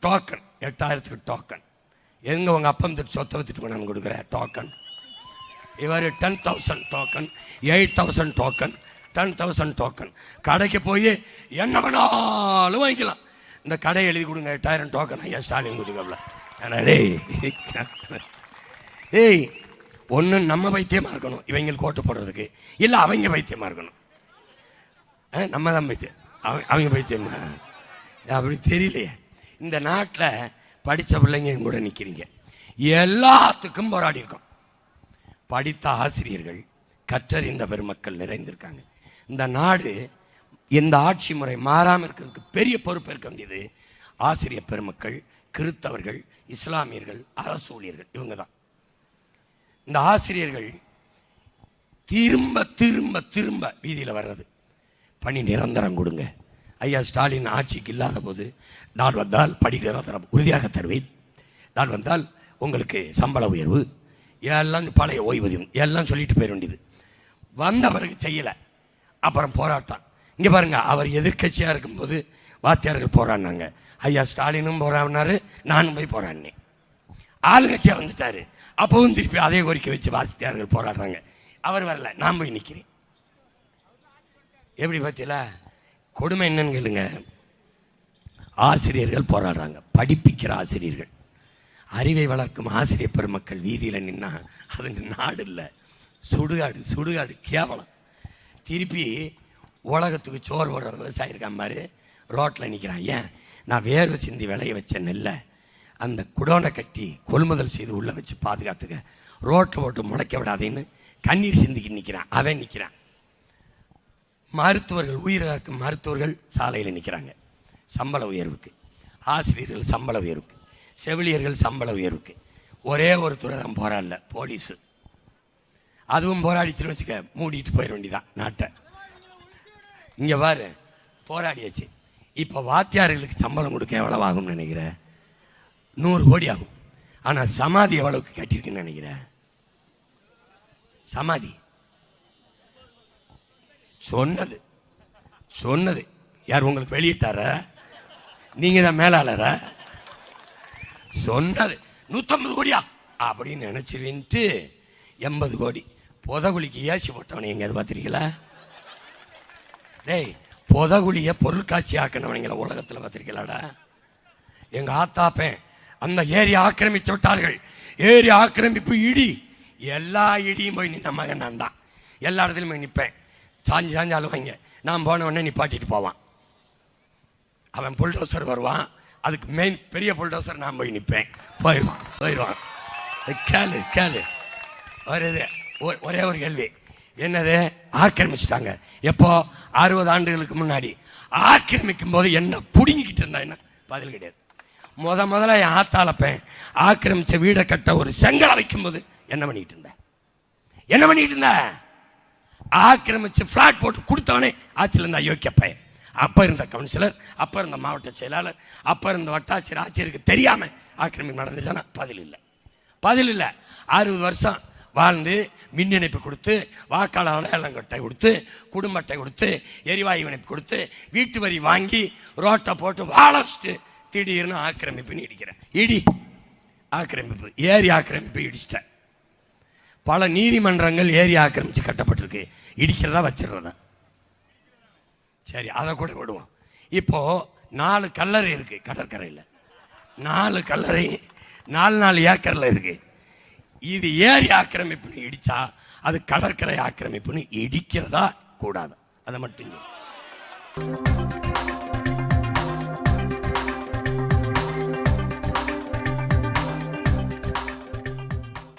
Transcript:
Token 8000 token. எங்க உங்க அப்பம் திட்டு சொத்தை வித்துட்டு நான் கொடுக்குறேன் டோக்கன். இவர் 10,000 டோக்கன், 8,000 டோக்கன், 10,000 டோக்கன். கடைக்கு போய் என்ன வேணாலும் வாங்கிக்கலாம். இந்த கடை எழுதி கொடுங்க 8000 டோக்கன் ஐயா ஸ்டாலின் கொடுக்கல. ஏய் ஒன்று நம்ம பைத்தியமாக இருக்கணும் இவங்களுக்கு ஓட்டு போடுறதுக்கு, இல்லை அவங்க பைத்தியமாக இருக்கணும். நம்ம தான் பைத்தியம், அவங்க பைத்தியமா அப்படி தெரியலையே. இந்த நாட்டில் படித்த பிள்ளைங்க கூட நிற்கிறீங்க, எல்லாத்துக்கும் போராடி இருக்கோம். படித்த ஆசிரியர்கள், கற்றறிந்த பெருமக்கள் நிறைந்திருக்காங்க. இந்த நாடு இந்த ஆட்சி முறை மாறாமல் இருக்கிறதுக்கு பெரிய பொறுப்பு இருக்க வேண்டியது ஆசிரியர் பெருமக்கள், கிறித்தவர்கள், இஸ்லாமியர்கள், அரசு ஊழியர்கள். இவங்க தான். இந்த ஆசிரியர்கள் திரும்ப திரும்ப திரும்ப வீதியில் வர்றது, பணி நிரந்தரம் கொடுங்க. ஐயா ஸ்டாலின் ஆட்சிக்கு இல்லாத போது நான் வந்தால் பணி நிரந்தரம் உறுதியாக தருவேன், நான் வந்தால் உங்களுக்கு சம்பள உயர்வு, எல்லாம் பழைய ஓய்வூதியம் எல்லாம் சொல்லிட்டு போயிட வேண்டியது. வந்த பிறகு செய்யலை, அப்புறம் போராட்டம். இங்கே பாருங்க, அவர் எதிர்கட்சியாக இருக்கும்போது வாத்தியார்கள் போராடினாங்க. ஐயா ஸ்டாலினும் போராடினாரு, நானும் போய் போராடினேன். ஆளுங்கட்சியாக வந்துட்டாரு, அப்பவும் திருப்பி அதே கோரிக்கை வச்சு வாத்தியார்கள் போராடுறாங்க. அவர் வரல, நான் போய் நிற்கிறேன். எப்படி பார்த்தீங்களா கொடுமை என்னன்னு கேளுங்க. ஆசிரியர்கள் போராடுறாங்க, படிப்பிக்கிற ஆசிரியர்கள், அறிவை வளர்க்கும் ஆசிரியர் பெருமக்கள் வீதியில் நின்னா அது நாடு இல்லை, சுடுகாடு. சுடுகாடு கேவலம். திருப்பி உலகத்துக்கு சோறு போடுற விவசாயி இருக்கான் மாதிரி ரோட்டில் நிற்கிறான். ஏன்? நான் வேர்வை சிந்தி விளைய வச்ச நெல்லை அந்த குடோனை கட்டி கொள்முதல் செய்து உள்ளே வச்சு பாதுகாத்துக்க, ரோட்டில் போட்டு முளைக்க விடாதேன்னு கண்ணீர் சிந்திக்கு நிற்கிறான். அவன் நிற்கிறான். மருத்துவர்கள், உயிர் காக்கும் மருத்துவர்கள் சாலையில் நிற்கிறாங்க சம்பள உயர்வுக்கு, ஆசிரியர்கள் சம்பள உயர்வுக்கு, செவிலியர்கள் சம்பள உயர்வுக்கு. ஒரே ஒரு துறை தான் போராடல, போலீஸு. அதுவும் போராடிச்சுன்னு வச்சுக்க மூடிட்டு போயிட வேண்டியதான் நாட்டை. இங்கே பாரு, போராடியாச்சு. இப்போ வாத்தியார்களுக்கு சம்பளம் கொடுக்க எவ்வளவு ஆகும்னு நினைக்கிறேன்? 100 கோடி ஆகும். ஆனால் சமாதி எவ்வளவுக்கு கட்டியிருக்குன்னு நினைக்கிறேன்? சமாதி சொன்னது யார் உங்களுக்கு வெளியிட்டார? நீங்க தான் மேலாளர? சொன்னது 150 கோடியா அப்படின்னு நினைச்சிருந்துட்டு 80 கோடி புதகுலிக்கு ஏசி போட்டவனை எங்கேயாவது பார்த்திருக்கீங்களா? டேய், புதகுலிய பொருள் காட்சி ஆக்கினவனைங்கள உலகத்தில் பார்த்திருக்கலாடா? எங்க ஆத்தாப்பேன் அந்த ஏரி ஆக்கிரமிச்சு விட்டார்கள். ஏரி ஆக்கிரமிப்பு இடி, எல்லா இடியும் போய் நின்ன மகன் நான் தான். எல்லா இடத்துலையும் போய் நிற்பேன். சாஞ்சு அழுவாங்க. நான் போன உடனே நிப்பாட்டிட்டு போவான். அவன் புல்டோசர் வருவான், அதுக்கு மெயின் பெரிய புல்டோசர் நான் போய் நிற்பேன். போயிடுவான். கேளு வருது. ஒரே ஒரு கேள்வி, என்னது? ஆக்கிரமிச்சிட்டாங்க. எப்போ? 60 ஆண்டுகளுக்கு முன்னாடி. ஆக்கிரமிக்கும் போது என்ன புடுங்கிக்கிட்டு இருந்தா என்ன? பதில் கிடையாது. முதல்ல என் ஆத்தாளப்பேன் ஆக்கிரமிச்ச வீடை கட்ட ஒரு செங்கலை வைக்கும் போது என்ன பண்ணிட்டு இருந்த? ஆக்கிரமிச்சு பிளாட் போட்டு கொடுத்தவனே ஆட்சியில் இருந்த அயோக்கியப்பையன். அப்ப இருந்த கவுன்சிலர், அப்ப இருந்த மாவட்ட செயலாளர், அப்ப இருந்த வட்டாட்சியர், ஆட்சியருக்கு தெரியாம ஆக்கிரமிப்பு நடந்துச்சானா? பதில் இல்லை. 60 வருஷம் வாழ்ந்து மின் இணைப்பு கொடுத்து, வாக்காளர் அடையாளம் அட்டை கொடுத்து, குடும்ப அட்டை கொடுத்து, எரிவாயு இணைப்பு கொடுத்து, வீட்டு வரி வாங்கி ரோட்டை போட்டு வாழ வச்சுட்டு திடீர்னு ஆக்கிரமிப்புன்னு இடிக்கிறேன். ஆக்கிரமிப்பு, ஏரி ஆக்கிரமிப்பு இடிச்சிட்டேன். பல நீதிமன்றங்கள் ஏரி ஆக்கிரமிச்சு கட்டப்பட்டிருக்கு. இடிக்கிறதா வச்சிடுறதா? சரி, அதை கூட விடுவோம். இப்போ 4 கல்லறை இருக்கு கடற்கரையில். 4 கல்லறை 4 ஏக்கர்ல இருக்கு. இது ஏரி ஆக்கிரமிப்புன்னு இடிச்சா அது கடற்கரை ஆக்கிரமிப்புன்னு இடிக்கிறதா கூடாது? அதை மட்டும்